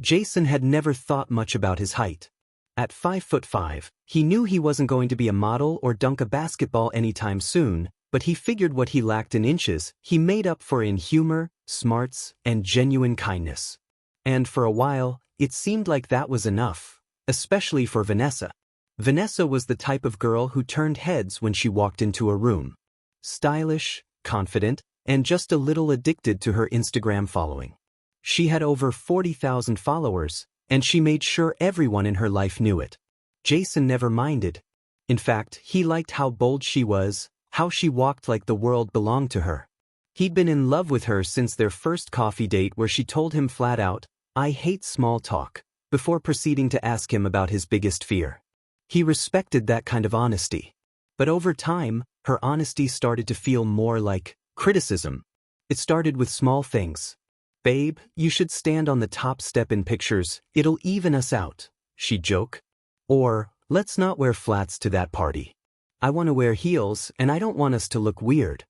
Jason had never thought much about his height. At 5'5", he knew he wasn't going to be a model or dunk a basketball anytime soon, but he figured what he lacked in inches, he made up for in humor, smarts, and genuine kindness. And for a while, it seemed like that was enough, especially for Vanessa. Vanessa was the type of girl who turned heads when she walked into a room. Stylish, confident, and just a little addicted to her Instagram following. She had over 40,000 followers, and she made sure everyone in her life knew it. Jason never minded. In fact, he liked how bold she was, how she walked like the world belonged to her. He'd been in love with her since their first coffee date where she told him flat out, "I hate small talk," before proceeding to ask him about his biggest fear. He respected that kind of honesty. But over time, her honesty started to feel more like criticism. It started with small things. "Babe, you should stand on the top step in pictures, it'll even us out," she'd joke. Or, "Let's not wear flats to that party. I want to wear heels and I don't want us to look weird."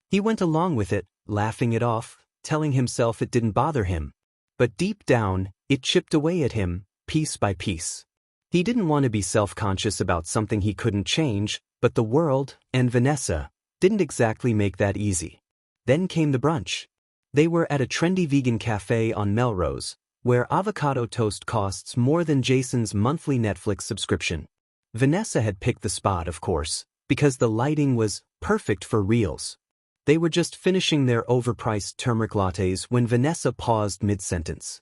He went along with it, laughing it off, telling himself it didn't bother him. But deep down, it chipped away at him, piece by piece. He didn't want to be self-conscious about something he couldn't change, but the world, and Vanessa, didn't exactly make that easy. Then came the brunch. They were at a trendy vegan cafe on Melrose, where avocado toast costs more than Jason's monthly Netflix subscription. Vanessa had picked the spot, of course, because the lighting was perfect for reels. They were just finishing their overpriced turmeric lattes when Vanessa paused mid-sentence.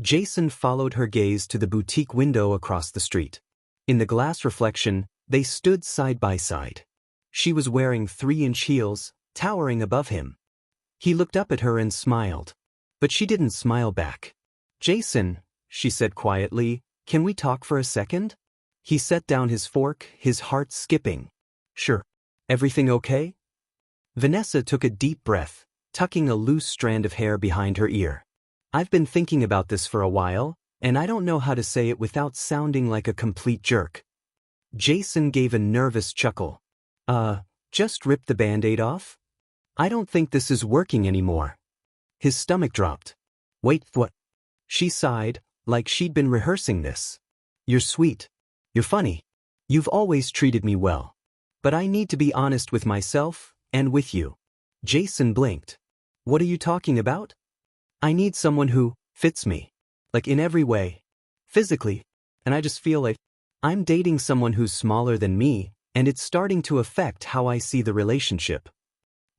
Jason followed her gaze to the boutique window across the street. In the glass reflection, they stood side by side. She was wearing 3-inch heels, towering above him. He looked up at her and smiled. But she didn't smile back. "Jason," she said quietly, "can we talk for a second?" He set down his fork, his heart skipping. "Sure. Everything okay?" Vanessa took a deep breath, tucking a loose strand of hair behind her ear. "I've been thinking about this for a while, and I don't know how to say it without sounding like a complete jerk." Jason gave a nervous chuckle. Just rip the Band-Aid off? I don't think this is working anymore." His stomach dropped. "Wait, what?" She sighed, like she'd been rehearsing this. "You're sweet. You're funny. You've always treated me well. But I need to be honest with myself, and with you." Jason blinked. "What are you talking about?" "I need someone who fits me. Like in every way. Physically. And I just feel like I'm dating someone who's smaller than me, and it's starting to affect how I see the relationship."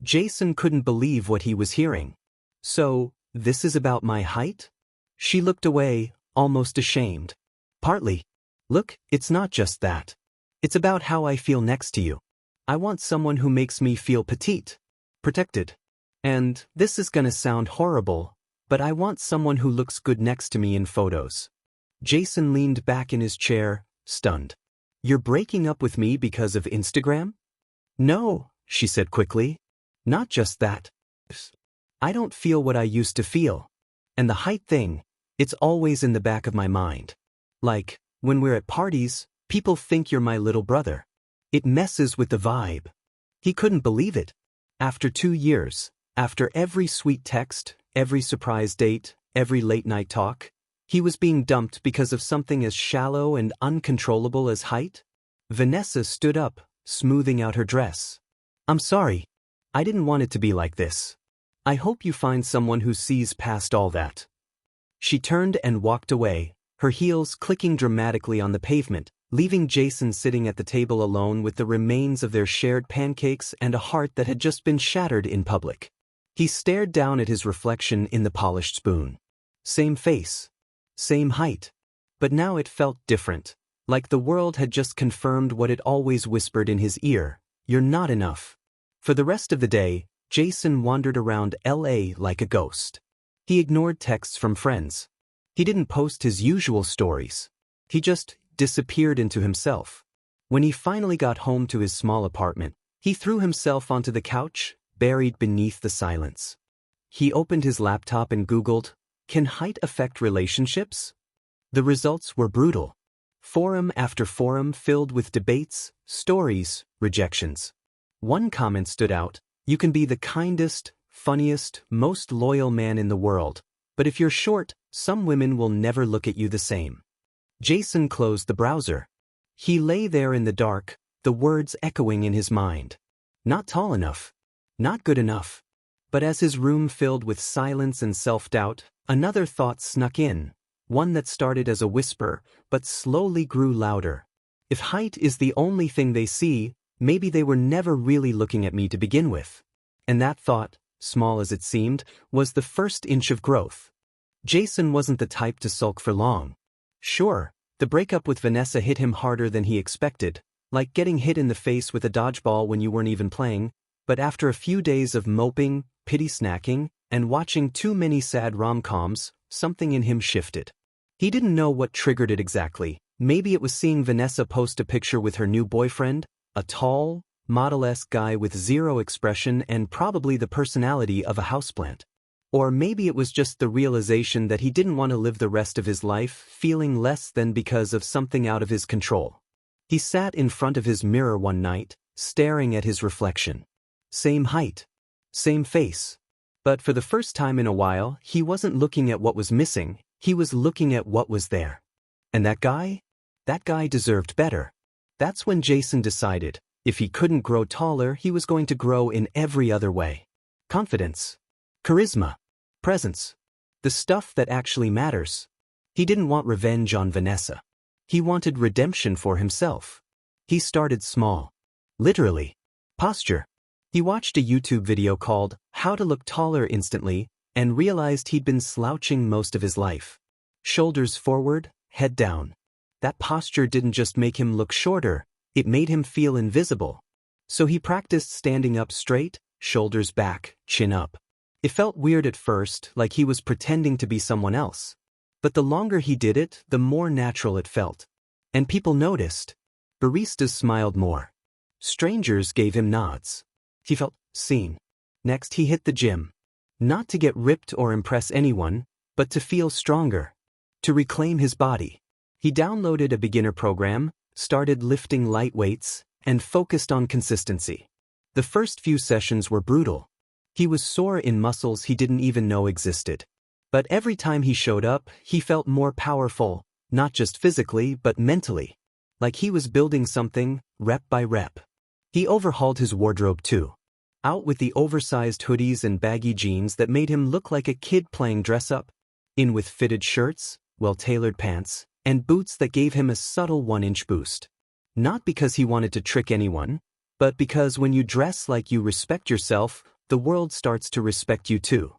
Jason couldn't believe what he was hearing. "So, this is about my height?" She looked away, almost ashamed. "Partly. Look, it's not just that. It's about how I feel next to you. I want someone who makes me feel petite, protected. And, this is gonna sound horrible, but I want someone who looks good next to me in photos." Jason leaned back in his chair, stunned. "You're breaking up with me because of Instagram?" "No," she said quickly. "Not just that. I don't feel what I used to feel. And the height thing, it's always in the back of my mind. Like, when we're at parties, people think you're my little brother. It messes with the vibe." He couldn't believe it. After 2 years, after every sweet text, every surprise date, every late-night talk, he was being dumped because of something as shallow and uncontrollable as height? Vanessa stood up, smoothing out her dress. "I'm sorry. I didn't want it to be like this. I hope you find someone who sees past all that." She turned and walked away, her heels clicking dramatically on the pavement, leaving Jason sitting at the table alone with the remains of their shared pancakes and a heart that had just been shattered in public. He stared down at his reflection in the polished spoon. Same face. Same height. But now it felt different, like the world had just confirmed what it always whispered in his ear: "You're not enough." For the rest of the day, Jason wandered around LA like a ghost. He ignored texts from friends. He didn't post his usual stories. He just disappeared into himself. When he finally got home to his small apartment, he threw himself onto the couch, buried beneath the silence. He opened his laptop and Googled, "Can height affect relationships?" The results were brutal. Forum after forum filled with debates, stories, rejections. One comment stood out: "You can be the kindest, funniest, most loyal man in the world, But if you're short, some women will never look at you the same. Jason closed the browser. He lay there in the dark, the words echoing in his mind. Not tall enough. Not good enough. But as his room filled with silence and self-doubt, another thought snuck in, one that started as a whisper, but slowly grew louder. If height is the only thing they see, maybe they were never really looking at me to begin with. And that thought, small as it seemed, was the first inch of growth. Jason wasn't the type to sulk for long. Sure, the breakup with Vanessa hit him harder than he expected, like getting hit in the face with a dodgeball when you weren't even playing, but after a few days of moping, pity snacking, and watching too many sad rom-coms, something in him shifted. He didn't know what triggered it exactly. Maybe it was seeing Vanessa post a picture with her new boyfriend, a tall, model-esque guy with zero expression and probably the personality of a houseplant. Or maybe it was just the realization that he didn't want to live the rest of his life feeling less than because of something out of his control. He sat in front of his mirror one night, staring at his reflection. Same height. Same face. But for the first time in a while, he wasn't looking at what was missing, he was looking at what was there. And that guy? That guy deserved better. That's when Jason decided, if he couldn't grow taller, he was going to grow in every other way. Confidence. Charisma. Presence. The stuff that actually matters. He didn't want revenge on Vanessa. He wanted redemption for himself. He started small. Literally. Posture. He watched a YouTube video called How to Look Taller Instantly and realized he'd been slouching most of his life. Shoulders forward, head down. That posture didn't just make him look shorter, it made him feel invisible. So he practiced standing up straight, shoulders back, chin up. It felt weird at first, like he was pretending to be someone else. But the longer he did it, the more natural it felt. And people noticed. Baristas smiled more. Strangers gave him nods. He felt seen. Next he hit the gym. Not to get ripped or impress anyone, but to feel stronger. To reclaim his body. He downloaded a beginner program, started lifting light weights, and focused on consistency. The first few sessions were brutal. He was sore in muscles he didn't even know existed. But every time he showed up, he felt more powerful, not just physically but mentally. Like he was building something, rep by rep. He overhauled his wardrobe too. Out with the oversized hoodies and baggy jeans that made him look like a kid playing dress-up. In with fitted shirts, well-tailored pants, and boots that gave him a subtle 1-inch boost. Not because he wanted to trick anyone, but because when you dress like you respect yourself, the world starts to respect you too.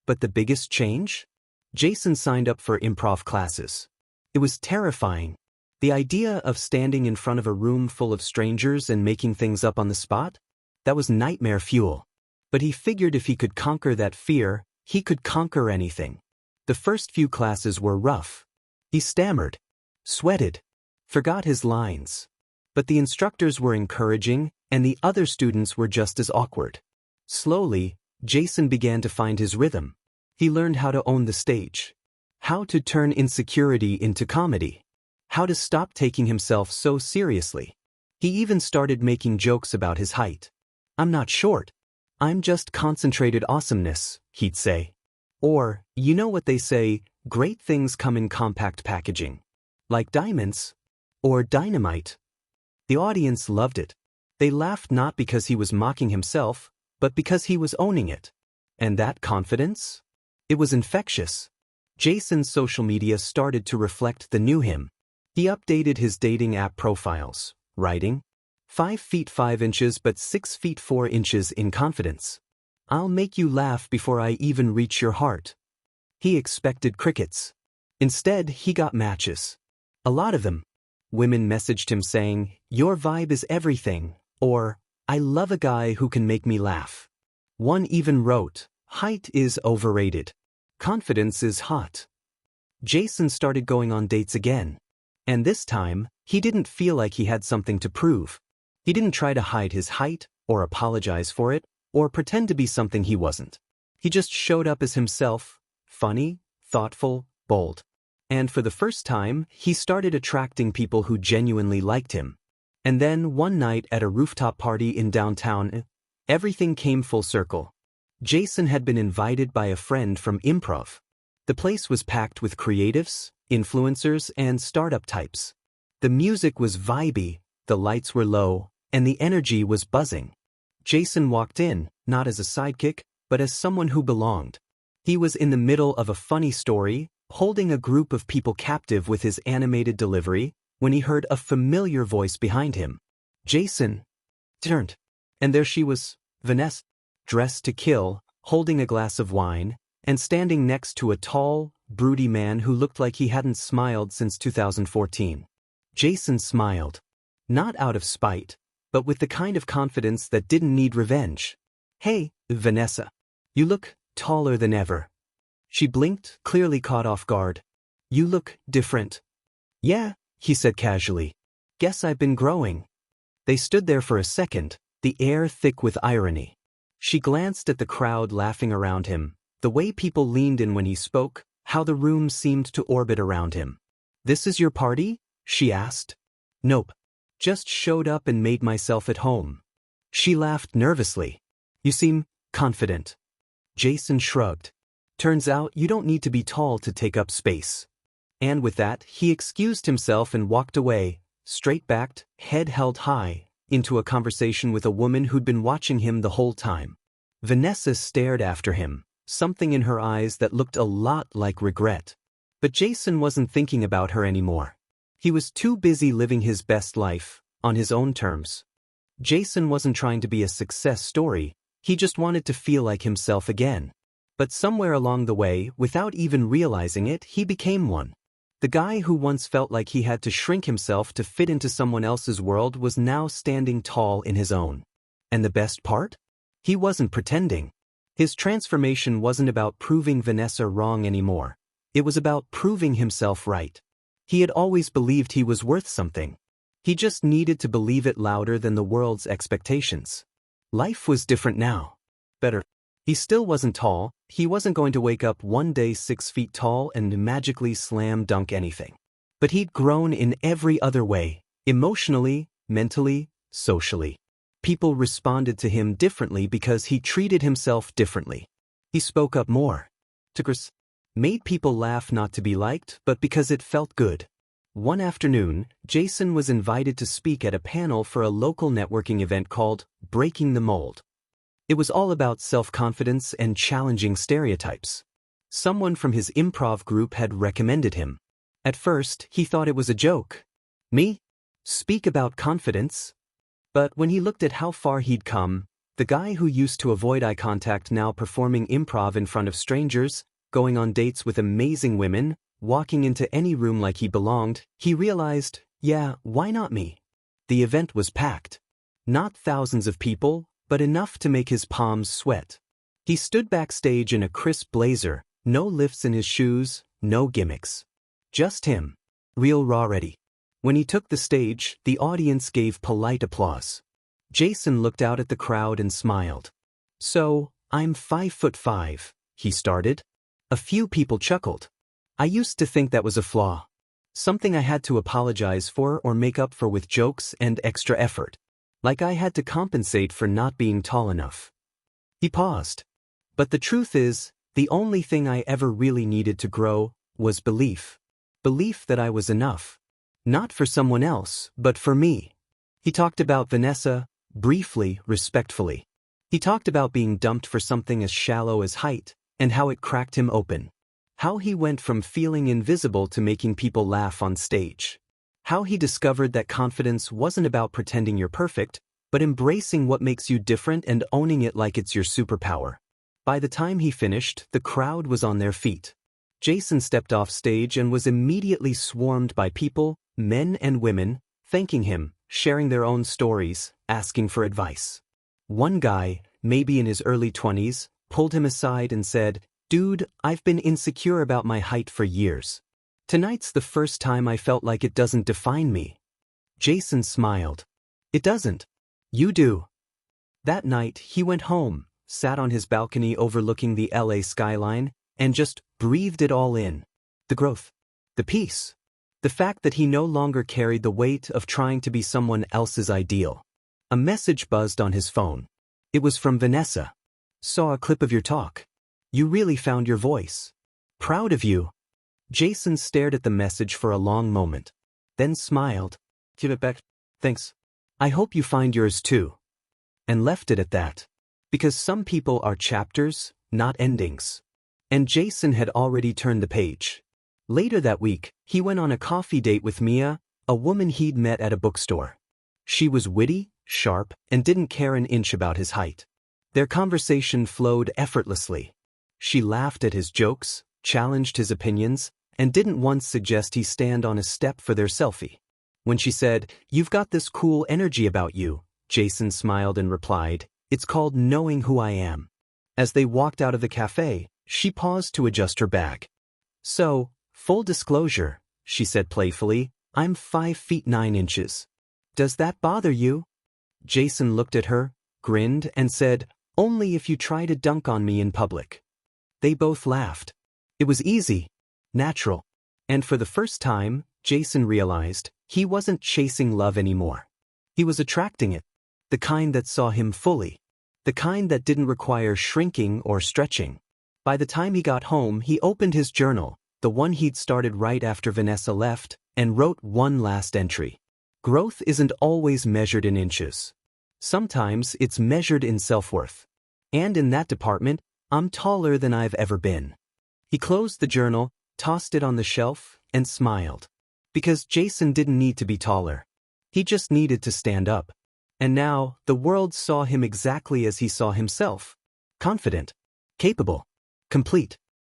But the biggest change? Jason signed up for improv classes. It was terrifying. The idea of standing in front of a room full of strangers and making things up on the spot? That was nightmare fuel. But he figured if he could conquer that fear, he could conquer anything. The first few classes were rough. He stammered, sweated, forgot his lines. But the instructors were encouraging, and the other students were just as awkward. Slowly, Jason began to find his rhythm. He learned how to own the stage. How to turn insecurity into comedy. How to stop taking himself so seriously. He even started making jokes about his height. "I'm not short. I'm just concentrated awesomeness," he'd say. Or, you know what they say, great things come in compact packaging. Like diamonds. Or dynamite. The audience loved it. They laughed not because he was mocking himself, but because he was owning it. And that confidence? It was infectious. Jason's social media started to reflect the new him. He updated his dating app profiles, writing, 5 feet 5 inches but 6 feet 4 inches in confidence. I'll make you laugh before I even reach your heart. He expected crickets. Instead, he got matches. A lot of them. Women messaged him saying, "Your vibe is everything," or, "I love a guy who can make me laugh." One even wrote, "Height is overrated. Confidence is hot." Jason started going on dates again. And this time, he didn't feel like he had something to prove. He didn't try to hide his height, or apologize for it, or pretend to be something he wasn't. He just showed up as himself, funny, thoughtful, bold. And for the first time, he started attracting people who genuinely liked him. And then, one night at a rooftop party in downtown, everything came full circle. Jason had been invited by a friend from improv. The place was packed with creatives, influencers, and startup types. The music was vibey, the lights were low, and the energy was buzzing. Jason walked in, not as a sidekick, but as someone who belonged. He was in the middle of a funny story, holding a group of people captive with his animated delivery, when he heard a familiar voice behind him. Jason turned, and there she was, Vanessa, dressed to kill, holding a glass of wine, and standing next to a tall, broody man who looked like he hadn't smiled since 2014. Jason smiled. Not out of spite, but with the kind of confidence that didn't need revenge. "Hey, Vanessa. You look taller than ever." She blinked, clearly caught off guard. "You look different." "Yeah," he said casually. "Guess I've been growing." They stood there for a second, the air thick with irony. She glanced at the crowd laughing around him, the way people leaned in when he spoke, how the room seemed to orbit around him. "This is your party?" she asked. "Nope. Just showed up and made myself at home." She laughed nervously. "You seem confident." Jason shrugged. "Turns out you don't need to be tall to take up space." And with that, he excused himself and walked away, straight-backed, head held high, into a conversation with a woman who'd been watching him the whole time. Vanessa stared after him, something in her eyes that looked a lot like regret. But Jason wasn't thinking about her anymore. He was too busy living his best life, on his own terms. Jason wasn't trying to be a success story, he just wanted to feel like himself again. But somewhere along the way, without even realizing it, he became one. The guy who once felt like he had to shrink himself to fit into someone else's world was now standing tall in his own. And the best part? He wasn't pretending. His transformation wasn't about proving Vanessa wrong anymore. It was about proving himself right. He had always believed he was worth something. He just needed to believe it louder than the world's expectations. Life was different now. Better. He still wasn't tall, he wasn't going to wake up one day 6 feet tall and magically slam dunk anything. But he'd grown in every other way, emotionally, mentally, socially. People responded to him differently because he treated himself differently. He spoke up more. Made people laugh not to be liked, but because it felt good. One afternoon, Jason was invited to speak at a panel for a local networking event called Breaking the Mold. It was all about self-confidence and challenging stereotypes. Someone from his improv group had recommended him. At first, he thought it was a joke. Me? Speak about confidence? But when he looked at how far he'd come, the guy who used to avoid eye contact now performing improv in front of strangers, going on dates with amazing women, walking into any room like he belonged, he realized, yeah, why not me? The event was packed. Not thousands of people, but enough to make his palms sweat. He stood backstage in a crisp blazer, no lifts in his shoes, no gimmicks. Just him. Real raw ready. When he took the stage, the audience gave polite applause. Jason looked out at the crowd and smiled. "So, I'm 5'5", he started. A few people chuckled. "I used to think that was a flaw. Something I had to apologize for or make up for with jokes and extra effort. Like I had to compensate for not being tall enough." He paused. "But the truth is, the only thing I ever really needed to grow was belief. Belief that I was enough. Not for someone else, but for me." He talked about Vanessa, briefly, respectfully. He talked about being dumped for something as shallow as height, and how it cracked him open. How he went from feeling invisible to making people laugh on stage. How he discovered that confidence wasn't about pretending you're perfect, but embracing what makes you different and owning it like it's your superpower. By the time he finished, the crowd was on their feet. Jason stepped off stage and was immediately swarmed by people, men and women, thanking him, sharing their own stories, asking for advice. One guy, maybe in his early 20s, pulled him aside and said, "Dude, I've been insecure about my height for years. Tonight's the first time I felt like it doesn't define me." Jason smiled. "It doesn't. You do." That night, he went home, sat on his balcony overlooking the LA skyline, and just breathed it all in. The growth. The peace. The fact that he no longer carried the weight of trying to be someone else's ideal. A message buzzed on his phone. It was from Vanessa. "Saw a clip of your talk. You really found your voice. Proud of you. Jason stared at the message for a long moment, then smiled. Give it back. Thanks. I hope you find yours too. And left it at that. Because some people are chapters, not endings. And Jason had already turned the page. Later that week, he went on a coffee date with Mia, a woman he'd met at a bookstore. She was witty, sharp, and didn't care an inch about his height. Their conversation flowed effortlessly. She laughed at his jokes, challenged his opinions, and didn't once suggest he stand on a step for their selfie. When she said, "You've got this cool energy about you," Jason smiled and replied, "It's called knowing who I am." As they walked out of the cafe, she paused to adjust her bag. "So, full disclosure," she said playfully, "I'm 5 feet 9 inches. Does that bother you?" Jason looked at her, grinned, and said, "Only if you try to dunk on me in public." They both laughed. It was easy, natural, and for the first time, Jason realized he wasn't chasing love anymore. He was attracting it, the kind that saw him fully, the kind that didn't require shrinking or stretching. By the time he got home, he opened his journal, the one he'd started right after Vanessa left, and wrote one last entry. Growth isn't always measured in inches. Sometimes it's measured in self-worth. And in that department, I'm taller than I've ever been. He closed the journal, tossed it on the shelf, and smiled. Because Jason didn't need to be taller. He just needed to stand up. And now, the world saw him exactly as he saw himself. Confident. Capable. Complete.